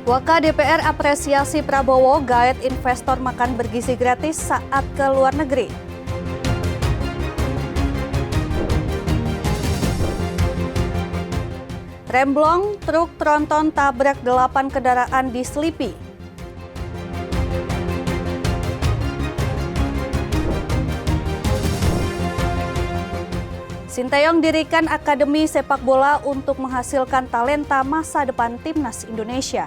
Waka DPR apresiasi Prabowo gaet investor makan bergizi gratis saat ke luar negeri. Remblong, truk tronton tabrak 8 kendaraan di Selipi. Sinteyong dirikan Akademi Sepak Bola untuk menghasilkan talenta masa depan Timnas Indonesia.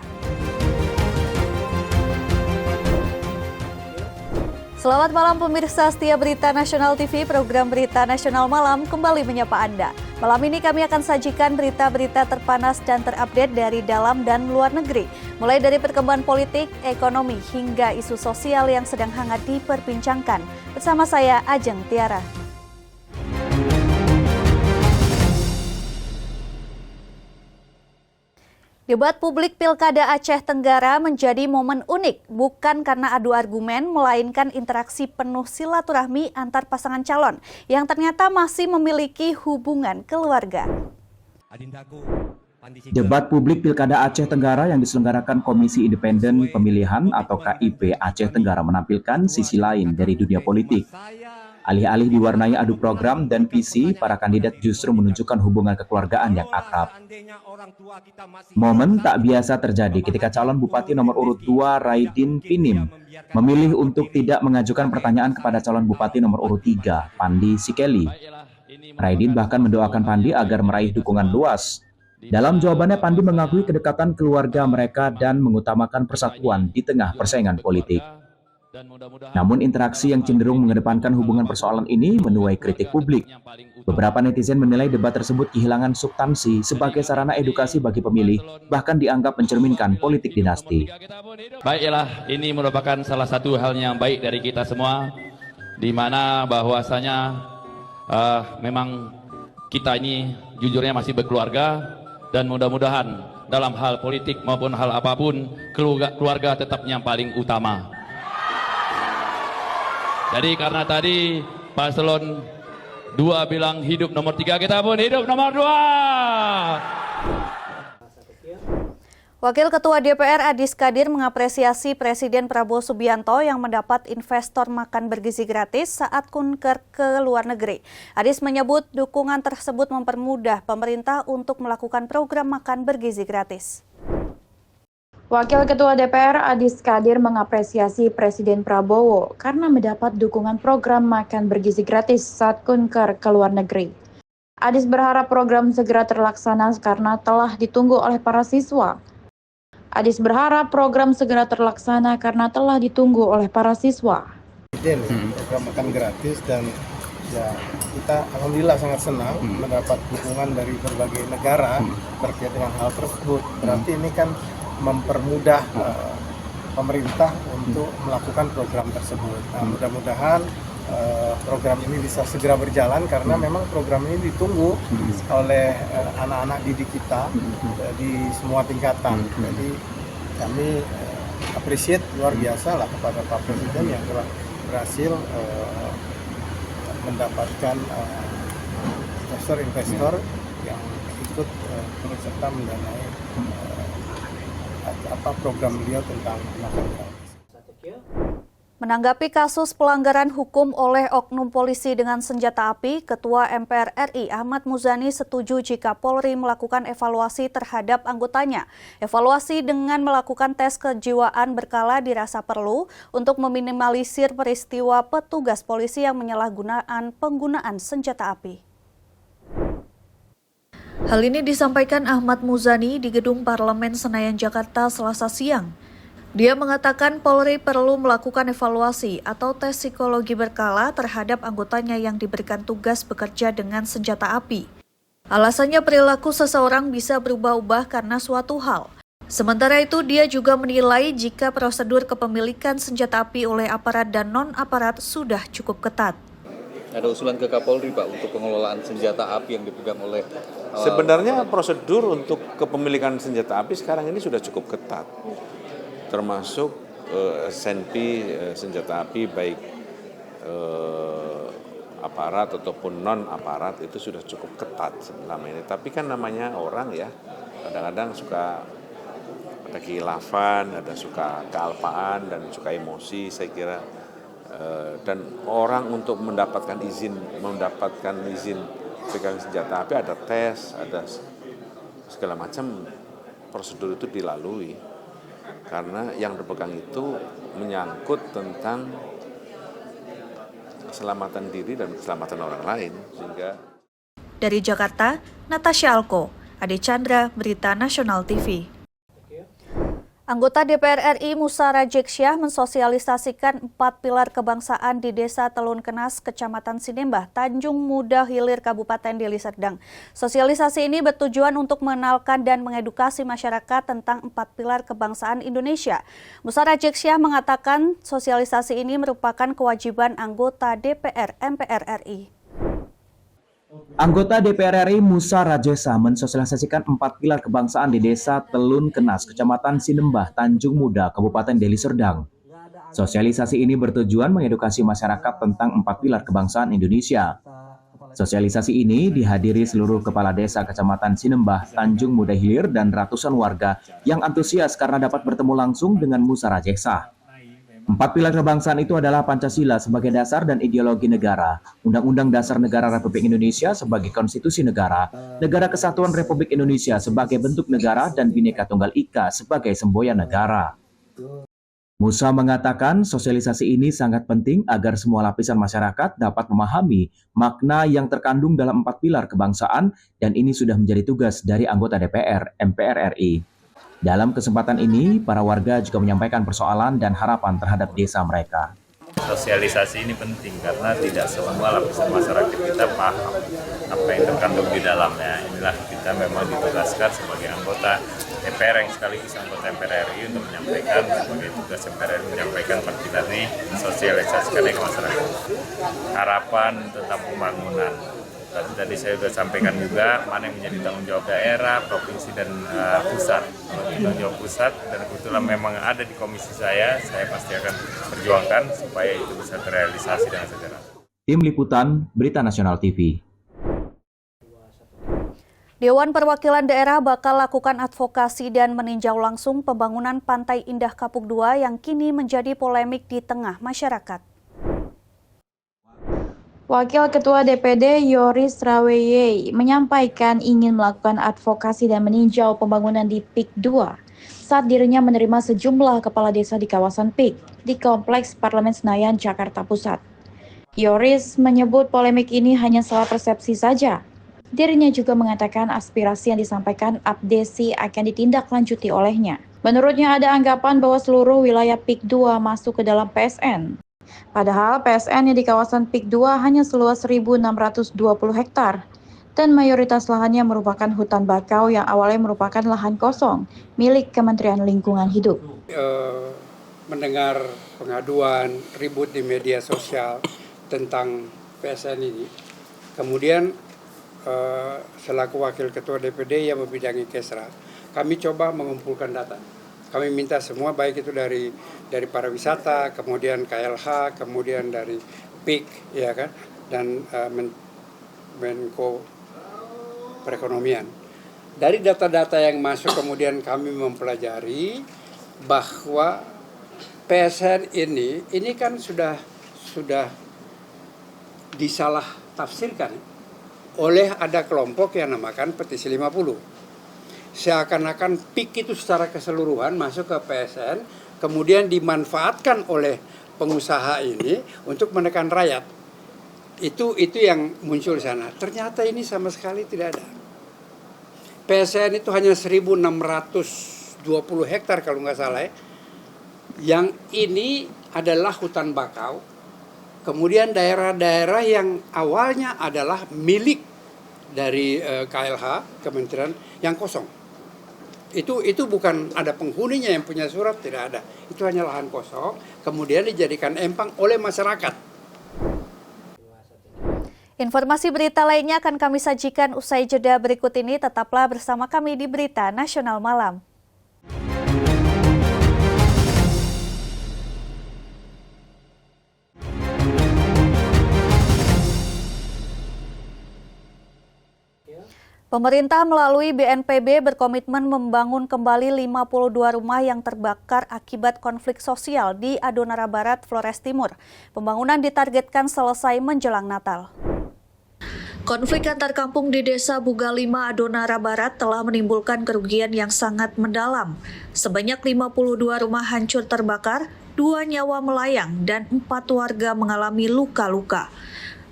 Selamat malam pemirsa setia Berita Nasional TV, program Berita Nasional Malam kembali menyapa Anda. Malam ini kami akan sajikan berita-berita terpanas dan terupdate dari dalam dan luar negeri. Mulai dari perkembangan politik, ekonomi, hingga isu sosial yang sedang hangat diperbincangkan. Bersama saya, Ajeng Tiara. Debat publik Pilkada Aceh Tenggara menjadi momen unik, bukan karena adu argumen, melainkan interaksi penuh silaturahmi antar pasangan calon yang ternyata masih memiliki hubungan keluarga. Debat publik Pilkada Aceh Tenggara yang diselenggarakan Komisi Independen Pemilihan atau KIP Aceh Tenggara menampilkan sisi lain dari dunia politik. Alih-alih diwarnai adu program dan visi, para kandidat justru menunjukkan hubungan kekeluargaan yang akrab. Momen tak biasa terjadi ketika calon Bupati nomor urut 2 Raidin Pinim memilih untuk tidak mengajukan pertanyaan kepada calon Bupati nomor urut 3 Pandi Sikeli. Raidin bahkan mendoakan Pandi agar meraih dukungan luas. Dalam jawabannya, Pandi mengakui kedekatan keluarga mereka dan mengutamakan persatuan di tengah persaingan politik. Namun interaksi yang cenderung mengedepankan hubungan persoalan ini menuai kritik publik. Beberapa netizen menilai debat tersebut kehilangan substansi sebagai sarana edukasi bagi pemilih, bahkan dianggap mencerminkan politik dinasti. Baiklah, ini merupakan salah satu hal yang baik dari kita semua, di mana bahwasanya memang kita ini jujurnya masih berkeluarga, dan mudah-mudahan dalam hal politik maupun hal apapun, keluarga tetap yang paling utama. Jadi karena tadi paslon 2 bilang hidup nomor 3, kita pun hidup nomor 2. Wakil Ketua DPR Adis Kadir mengapresiasi Presiden Prabowo Subianto yang mendapat investor makan bergizi gratis saat kunker ke luar negeri. Adis menyebut dukungan tersebut mempermudah pemerintah untuk melakukan program makan bergizi gratis. Wakil Ketua DPR Adis Kadir mengapresiasi Presiden Prabowo karena mendapat dukungan program makan bergizi gratis saat kunker ke luar negeri. Adis berharap program segera terlaksana karena telah ditunggu oleh para siswa. Adis berharap program segera terlaksana karena telah ditunggu oleh para siswa. Program makan gratis dan ya kita alhamdulillah sangat senang mendapat dukungan dari berbagai negara terkait dengan hal tersebut. Berarti ini kan mempermudah pemerintah untuk melakukan program tersebut. Nah, mudah-mudahan program ini bisa segera berjalan karena memang program ini ditunggu oleh anak-anak didik kita di semua tingkatan. Jadi kami appreciate luar biasa lah kepada Pak Presiden yang telah berhasil mendapatkan investor yang ikut turut serta mendanai program beliau tentang makan gratis. Menanggapi kasus pelanggaran hukum oleh oknum polisi dengan senjata api, Ketua MPR RI Ahmad Muzani setuju jika Polri melakukan evaluasi terhadap anggotanya. Evaluasi dengan melakukan tes kejiwaan berkala dirasa perlu untuk meminimalisir peristiwa petugas polisi yang menyalahgunakan penggunaan senjata api. Hal ini disampaikan Ahmad Muzani di Gedung Parlemen Senayan, Jakarta, Selasa siang. Dia mengatakan Polri perlu melakukan evaluasi atau tes psikologi berkala terhadap anggotanya yang diberikan tugas bekerja dengan senjata api. Alasannya perilaku seseorang bisa berubah-ubah karena suatu hal. Sementara itu, dia juga menilai jika prosedur kepemilikan senjata api oleh aparat dan non-aparat sudah cukup ketat. Ada usulan ke Kapolri, Pak, untuk pengelolaan senjata api yang dipegang oleh... Sebenarnya prosedur untuk kepemilikan senjata api sekarang ini sudah cukup ketat. Termasuk SNP senjata api baik aparat ataupun non-aparat itu sudah cukup ketat selama ini. Tapi kan namanya orang ya, kadang-kadang suka ada kekhilafan, ada suka kealpaan dan suka emosi saya kira. Dan orang untuk mendapatkan izin pegang senjata api ada tes, ada segala macam prosedur itu dilalui. Karena yang dipegang itu menyangkut tentang keselamatan diri dan keselamatan orang lain. Sehingga Dari Jakarta, Natasha Alko, Ade Chandra, Berita Nasional TV. Anggota DPR RI Musa Rajeksyah mensosialisasikan 4 pilar kebangsaan di Desa Telun Kenas, Kecamatan Sinembah, Tanjung Muda Hilir, Kabupaten Deli Serdang. Sosialisasi ini bertujuan untuk mengenalkan dan mengedukasi masyarakat tentang 4 pilar kebangsaan Indonesia. Musa Rajeksyah mengatakan sosialisasi ini merupakan kewajiban anggota DPR MPR RI. Anggota DPR RI Musa Rajeksyah mensosialisasikan 4 pilar kebangsaan di Desa Telun Kenas, Kecamatan Sinembah, Tanjung Muda, Kabupaten Deli Serdang. Sosialisasi ini bertujuan mengedukasi masyarakat tentang 4 pilar kebangsaan Indonesia. Sosialisasi ini dihadiri seluruh kepala desa Kecamatan Sinembah, Tanjung Muda Hilir, dan ratusan warga yang antusias karena dapat bertemu langsung dengan Musa Rajeksyah. 4 pilar kebangsaan itu adalah Pancasila sebagai dasar dan ideologi negara, Undang-Undang Dasar Negara Republik Indonesia sebagai konstitusi negara, Negara Kesatuan Republik Indonesia sebagai bentuk negara, dan Bhinneka Tunggal Ika sebagai semboyan negara. Musa mengatakan sosialisasi ini sangat penting agar semua lapisan masyarakat dapat memahami makna yang terkandung dalam 4 pilar kebangsaan, dan ini sudah menjadi tugas dari anggota DPR MPR RI. Dalam kesempatan ini, para warga juga menyampaikan persoalan dan harapan terhadap desa mereka. Sosialisasi ini penting karena tidak semua lapisan masyarakat kita paham apa yang terkandung di dalamnya. Inilah kita memang ditugaskan sebagai anggota DPR yang sekaligus anggota MPR RI untuk menyampaikan sebagai tugas MPR RI menyampaikan pilar ini, sosialisasikan ke masyarakat. Harapan tentang pembangunan. Tadi saya sudah sampaikan juga mana yang menjadi tanggung jawab daerah, provinsi, dan pusat. Tanggung jawab pusat, dan kebetulan memang ada di komisi saya pasti akan perjuangkan supaya itu bisa terrealisasi dengan segera. Tim Liputan, Berita Nasional TV. Dewan Perwakilan Daerah bakal lakukan advokasi dan meninjau langsung pembangunan Pantai Indah Kapuk II yang kini menjadi polemik di tengah masyarakat. Wakil Ketua DPD Yoris Raweye menyampaikan ingin melakukan advokasi dan meninjau pembangunan di PIK 2 saat dirinya menerima sejumlah kepala desa di kawasan PIK di Kompleks Parlemen Senayan, Jakarta Pusat. Yoris menyebut polemik ini hanya salah persepsi saja. Dirinya juga mengatakan aspirasi yang disampaikan Abdesi akan ditindaklanjuti olehnya. Menurutnya ada anggapan bahwa seluruh wilayah PIK 2 masuk ke dalam PSN. Padahal PSN yang di kawasan PIK 2 hanya seluas 1.620 hektar dan mayoritas lahannya merupakan hutan bakau yang awalnya merupakan lahan kosong milik Kementerian Lingkungan Hidup. Mendengar pengaduan ribut di media sosial tentang PSN ini, kemudian selaku Wakil Ketua DPD yang membidangi Kesra, kami coba mengumpulkan data. Kami minta semua, baik itu dari pariwisata, kemudian KLH, kemudian dari PIK, ya kan, dan Menko Perekonomian. Dari data-data yang masuk, kemudian kami mempelajari bahwa PSN ini kan sudah disalah tafsirkan oleh ada kelompok yang namakan Petisi 50. Seakan-akan PIK itu secara keseluruhan masuk ke PSN, kemudian dimanfaatkan oleh pengusaha ini untuk menekan rakyat. Itu yang muncul di sana. Ternyata ini sama sekali tidak ada. PSN itu hanya 1.620 hektar kalau nggak salah ya. Yang ini adalah hutan bakau. Kemudian daerah-daerah yang awalnya adalah milik dari KLH, Kementerian, yang kosong. Itu bukan ada penghuninya yang punya surat, tidak ada. Itu hanya lahan kosong, kemudian dijadikan empang oleh masyarakat. Informasi berita lainnya akan kami sajikan usai jeda berikut ini. Tetaplah bersama kami di Berita Nasional Malam. Pemerintah melalui BNPB berkomitmen membangun kembali 52 rumah yang terbakar akibat konflik sosial di Adonara Barat, Flores Timur. Pembangunan ditargetkan selesai menjelang Natal. Konflik antar kampung di Desa Buga 5 Adonara Barat telah menimbulkan kerugian yang sangat mendalam. Sebanyak 52 rumah hancur terbakar, 2 nyawa melayang, dan 4 warga mengalami luka-luka.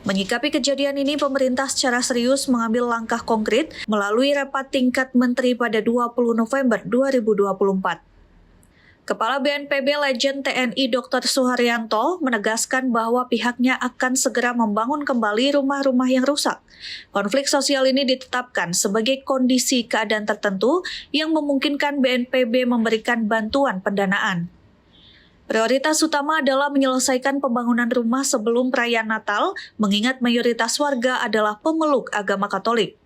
Menyikapi kejadian ini, pemerintah secara serius mengambil langkah konkret melalui rapat tingkat menteri pada 20 November 2024. Kepala BNPB Legend TNI Dr. Suharyanto menegaskan bahwa pihaknya akan segera membangun kembali rumah-rumah yang rusak. Konflik sosial ini ditetapkan sebagai kondisi keadaan tertentu yang memungkinkan BNPB memberikan bantuan pendanaan. Prioritas utama adalah menyelesaikan pembangunan rumah sebelum perayaan Natal, mengingat mayoritas warga adalah pemeluk agama Katolik.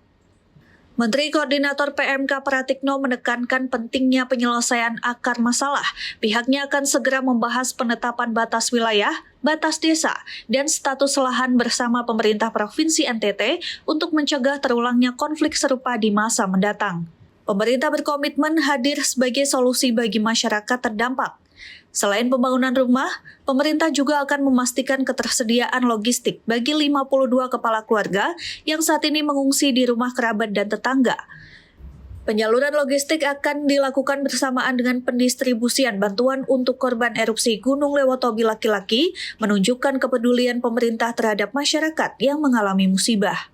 Menteri Koordinator PMK Pratikno menekankan pentingnya penyelesaian akar masalah. Pihaknya akan segera membahas penetapan batas wilayah, batas desa, dan status lahan bersama pemerintah Provinsi NTT untuk mencegah terulangnya konflik serupa di masa mendatang. Pemerintah berkomitmen hadir sebagai solusi bagi masyarakat terdampak. Selain pembangunan rumah, pemerintah juga akan memastikan ketersediaan logistik bagi 52 kepala keluarga yang saat ini mengungsi di rumah kerabat dan tetangga. Penyaluran logistik akan dilakukan bersamaan dengan pendistribusian bantuan untuk korban erupsi Gunung Lewotobi laki-laki, menunjukkan kepedulian pemerintah terhadap masyarakat yang mengalami musibah.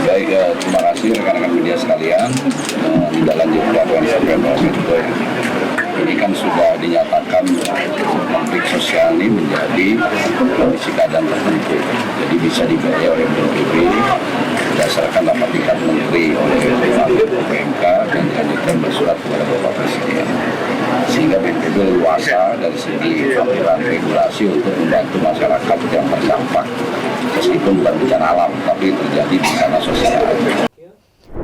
Baik, terima kasih rekan-rekan media sekalian. Tidak lanjut apa yang disampaikan Pak Menko. Ini kan sudah dinyatakan konflik sosial ini menjadi kondisi keadaan tertentu. Jadi bisa dibiayai oleh BNPB berdasarkan rapat tingkat menteri oleh PMK dan dilanjutkan bersurat kepada Bapak Presiden. Sehingga BNPB luasa dari segi aturan regulasi untuk membantu masyarakat yang terdampak. Meskipun bukan bencana alam, tapi terjadi bencana sosial.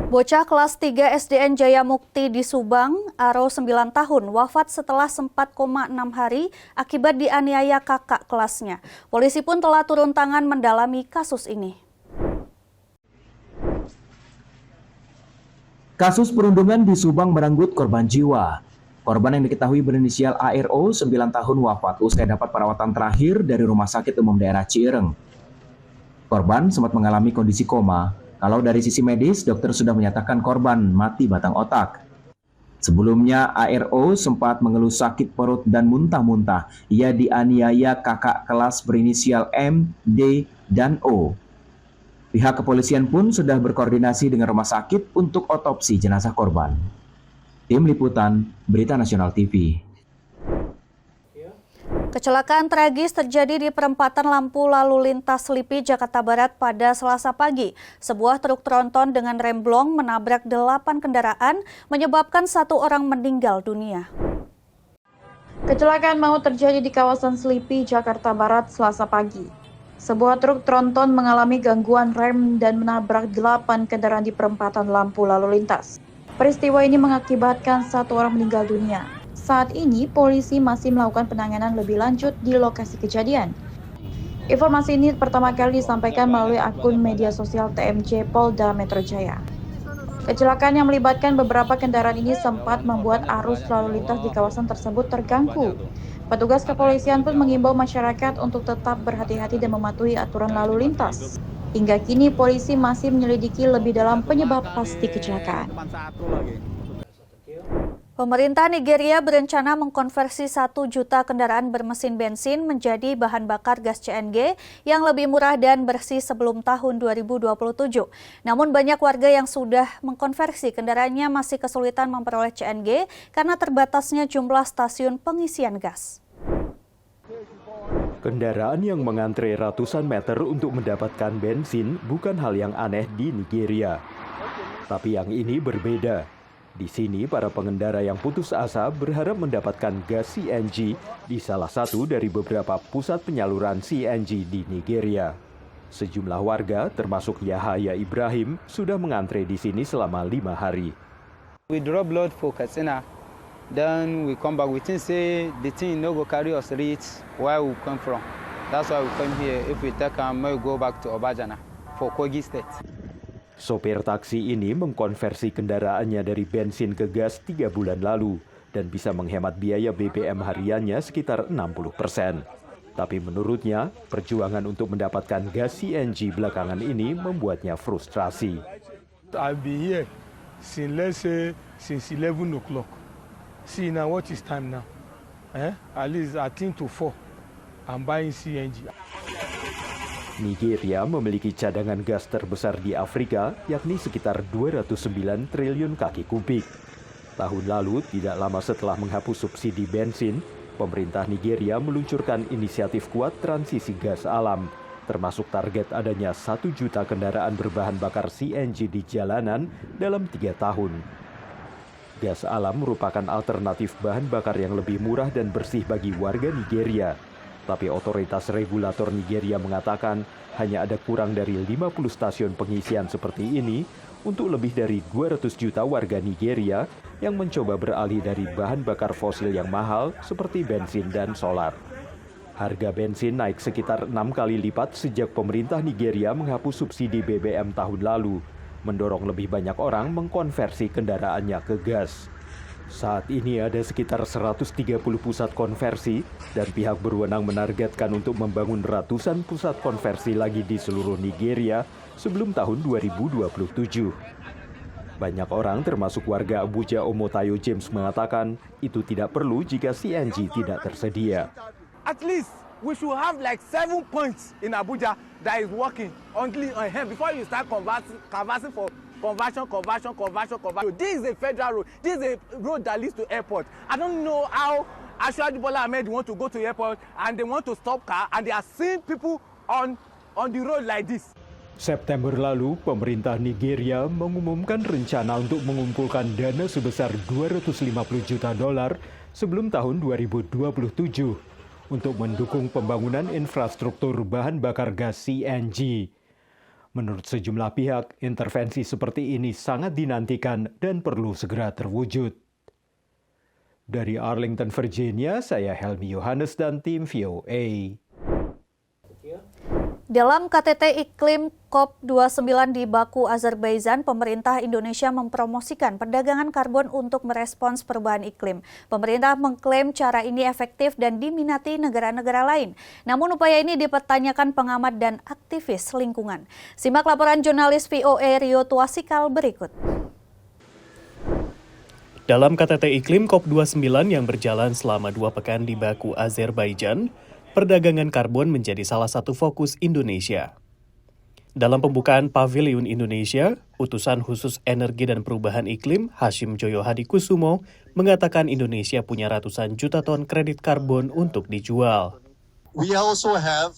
Bocah kelas 3 SDN Jaya Mukti di Subang, Aro 9 tahun, wafat setelah 4,6 hari akibat dianiaya kakak kelasnya. Polisi pun telah turun tangan mendalami kasus ini. Kasus perundungan di Subang merenggut korban jiwa. Korban yang diketahui berinisial ARO 9 tahun wafat usai dapat perawatan terakhir dari Rumah Sakit Umum Daerah Ciireng. Korban sempat mengalami kondisi koma. Kalau dari sisi medis, dokter sudah menyatakan korban mati batang otak. Sebelumnya, ARO sempat mengeluh sakit perut dan muntah-muntah. Ia dianiaya kakak kelas berinisial M, D, dan O. Pihak kepolisian pun sudah berkoordinasi dengan rumah sakit untuk otopsi jenazah korban. Tim Liputan, Berita Nasional TV. Kecelakaan tragis terjadi di perempatan lampu lalu lintas Selipi, Jakarta Barat pada Selasa pagi. Sebuah truk tronton dengan remblong menabrak 8 kendaraan, menyebabkan 1 orang meninggal dunia. Kecelakaan maut terjadi di kawasan Selipi, Jakarta Barat, Selasa pagi. Sebuah truk tronton mengalami gangguan rem dan menabrak 8 kendaraan di perempatan lampu lalu lintas. Peristiwa ini mengakibatkan 1 orang meninggal dunia. Saat ini, polisi masih melakukan penanganan lebih lanjut di lokasi kejadian. Informasi ini pertama kali disampaikan melalui akun media sosial TMJ Polda Metro Jaya. Kecelakaan yang melibatkan beberapa kendaraan ini sempat membuat arus lalu lintas di kawasan tersebut terganggu. Petugas kepolisian pun mengimbau masyarakat untuk tetap berhati-hati dan mematuhi aturan lalu lintas. Hingga kini, polisi masih menyelidiki lebih dalam penyebab pasti kecelakaan. Pemerintah Nigeria berencana mengkonversi 1 juta kendaraan bermesin bensin menjadi bahan bakar gas CNG yang lebih murah dan bersih sebelum tahun 2027. Namun banyak warga yang sudah mengkonversi kendaraannya masih kesulitan memperoleh CNG karena terbatasnya jumlah stasiun pengisian gas. Kendaraan yang mengantre ratusan meter untuk mendapatkan bensin bukan hal yang aneh di Nigeria. Tapi yang ini berbeda. Di sini, para pengendara yang putus asa berharap mendapatkan gas CNG di salah satu dari beberapa pusat penyaluran CNG di Nigeria. Sejumlah warga, termasuk Yahaya Ibrahim, sudah mengantre di sini selama 5 hari. We draw blood for Katsina, then we come back. We think say the thing no go carry us reach where we come from. That's why we come here. If we take we go back to Obajana. for Kogi State. Sopir taksi ini mengkonversi kendaraannya dari bensin ke gas 3 bulan lalu dan bisa menghemat biaya BBM hariannya sekitar 60%. Tapi menurutnya, perjuangan untuk mendapatkan gas CNG belakangan ini membuatnya frustrasi. I've been here since, let's say, since 11 o'clock. See now what is time now? At least 13 to 4. I'm buying CNG. Nigeria memiliki cadangan gas terbesar di Afrika, yakni sekitar 209 triliun kaki kubik. Tahun lalu, tidak lama setelah menghapus subsidi bensin, pemerintah Nigeria meluncurkan inisiatif kuat transisi gas alam, termasuk target adanya 1 juta kendaraan berbahan bakar CNG di jalanan dalam 3 tahun. Gas alam merupakan alternatif bahan bakar yang lebih murah dan bersih bagi warga Nigeria. Tapi otoritas regulator Nigeria mengatakan hanya ada kurang dari 50 stasiun pengisian seperti ini untuk lebih dari 200 juta warga Nigeria yang mencoba beralih dari bahan bakar fosil yang mahal seperti bensin dan solar. Harga bensin naik sekitar 6 kali lipat sejak pemerintah Nigeria menghapus subsidi BBM tahun lalu, mendorong lebih banyak orang mengkonversi kendaraannya ke gas. Saat ini ada sekitar 130 pusat konversi dan pihak berwenang menargetkan untuk membangun ratusan pusat konversi lagi di seluruh Nigeria sebelum tahun 2027. Banyak orang termasuk warga Abuja Omotayo James mengatakan itu tidak perlu jika CNG tidak tersedia. At least we should have like 7 points in Abuja that is working only on hand before you start conversing for conversion. This is a federal road. This is a road that leads to airport. I don't know how Asiwaju Bola Ahmed want to go to airport and they want to stop car and they are seeing people on the road like this. September lalu, pemerintah Nigeria mengumumkan rencana untuk mengumpulkan dana sebesar $250 juta sebelum tahun 2027 untuk mendukung pembangunan infrastruktur bahan bakar gas CNG. Menurut sejumlah pihak, intervensi seperti ini sangat dinantikan dan perlu segera terwujud. Dari Arlington, Virginia, saya Helmi Yohanes dan tim VOA. Dalam KTT Iklim COP29 di Baku, Azerbaijan, pemerintah Indonesia mempromosikan perdagangan karbon untuk merespons perubahan iklim. Pemerintah mengklaim cara ini efektif dan diminati negara-negara lain. Namun upaya ini dipertanyakan pengamat dan aktivis lingkungan. Simak laporan jurnalis VOA Rio Tuasikal berikut. Dalam KTT Iklim COP29 yang berjalan selama 2 pekan di Baku, Azerbaijan, perdagangan karbon menjadi salah satu fokus Indonesia. Dalam pembukaan Pavilion Indonesia, Utusan Khusus Energi dan Perubahan Iklim Hashim Joyo Hadikusumo mengatakan Indonesia punya ratusan juta ton kredit karbon untuk dijual. We also have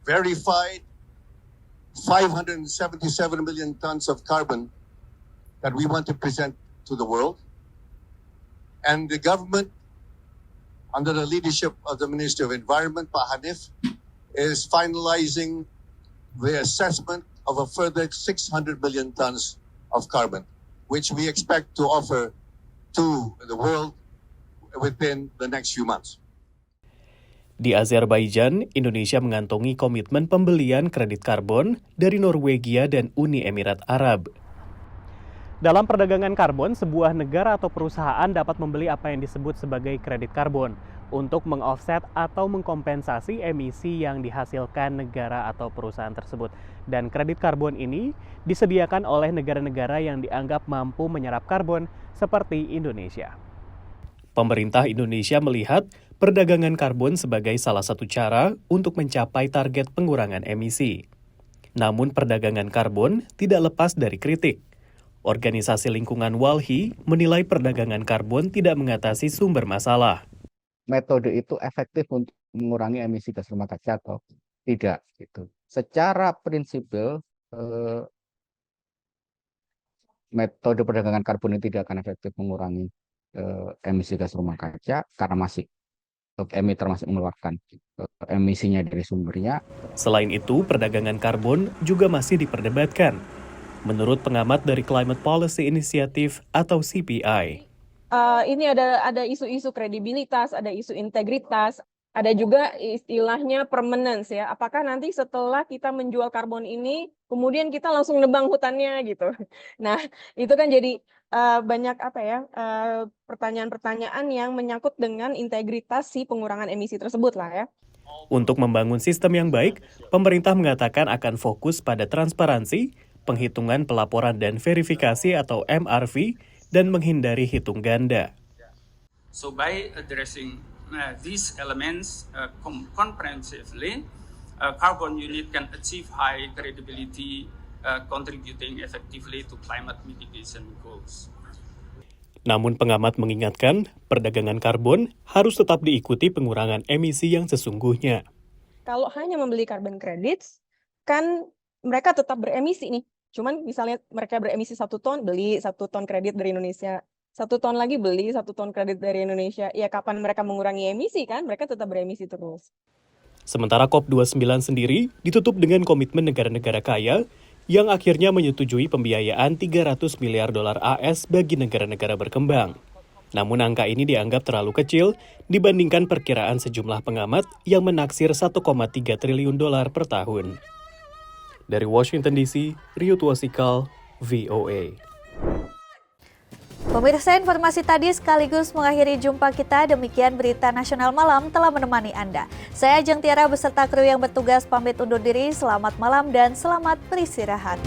verified 577 million tons of carbon that we want to present to the world. And the government, under the leadership of the Minister of Environment, Pak Hanif, is finalizing the assessment of a further 600 million tons of carbon, which we expect to offer to the world within the next few months. Di Azerbaijan, Indonesia mengantongi komitmen pembelian kredit karbon dari Norwegia dan Uni Emirat Arab. Dalam perdagangan karbon, sebuah negara atau perusahaan dapat membeli apa yang disebut sebagai kredit karbon untuk mengoffset atau mengkompensasi emisi yang dihasilkan negara atau perusahaan tersebut. Dan kredit karbon ini disediakan oleh negara-negara yang dianggap mampu menyerap karbon seperti Indonesia. Pemerintah Indonesia melihat perdagangan karbon sebagai salah satu cara untuk mencapai target pengurangan emisi. Namun perdagangan karbon tidak lepas dari kritik. Organisasi lingkungan WALHI menilai perdagangan karbon tidak mengatasi sumber masalah. Metode itu efektif untuk mengurangi emisi gas rumah kaca atau tidak gitu. Secara prinsipil metode perdagangan karbon ini tidak akan efektif mengurangi emisi gas rumah kaca karena masih emiter masih mengeluarkan emisinya dari sumbernya. Selain itu, perdagangan karbon juga masih diperdebatkan. Menurut pengamat dari Climate Policy Initiative atau CPI. Ini ada isu-isu kredibilitas, ada isu integritas. Ada juga istilahnya permanence ya. Apakah nanti setelah kita menjual karbon ini, kemudian kita langsung nebang hutannya gitu. Nah, itu kan jadi banyak pertanyaan-pertanyaan yang menyangkut dengan integritas si pengurangan emisi tersebut lah ya. Untuk membangun sistem yang baik, pemerintah mengatakan akan fokus pada transparansi, penghitungan pelaporan dan verifikasi atau MRV, dan menghindari hitung ganda. So by addressing these elements comprehensively, carbon unit can achieve high credibility, contributing effectively to climate mitigation goals. Namun pengamat mengingatkan, perdagangan karbon harus tetap diikuti pengurangan emisi yang sesungguhnya. Kalau hanya membeli carbon credits, kan mereka tetap beremisi nih. Cuman misalnya mereka beremisi 1 ton, beli 1 ton kredit dari Indonesia. 1 ton lagi beli 1 ton kredit dari Indonesia. Ya kapan mereka mengurangi emisi kan? Mereka tetap beremisi terus. Sementara COP29 sendiri ditutup dengan komitmen negara-negara kaya yang akhirnya menyetujui pembiayaan 300 miliar dolar AS bagi negara-negara berkembang. Namun angka ini dianggap terlalu kecil dibandingkan perkiraan sejumlah pengamat yang menaksir 1,3 triliun dolar per tahun. Dari Washington DC, Rio Tuasikal, VOA. Pemirsa, informasi tadi sekaligus mengakhiri jumpa kita. Demikian Berita Nasional Malam telah menemani Anda. Saya Ajeng Tiara beserta kru yang bertugas pamit undur diri. Selamat malam dan selamat beristirahat.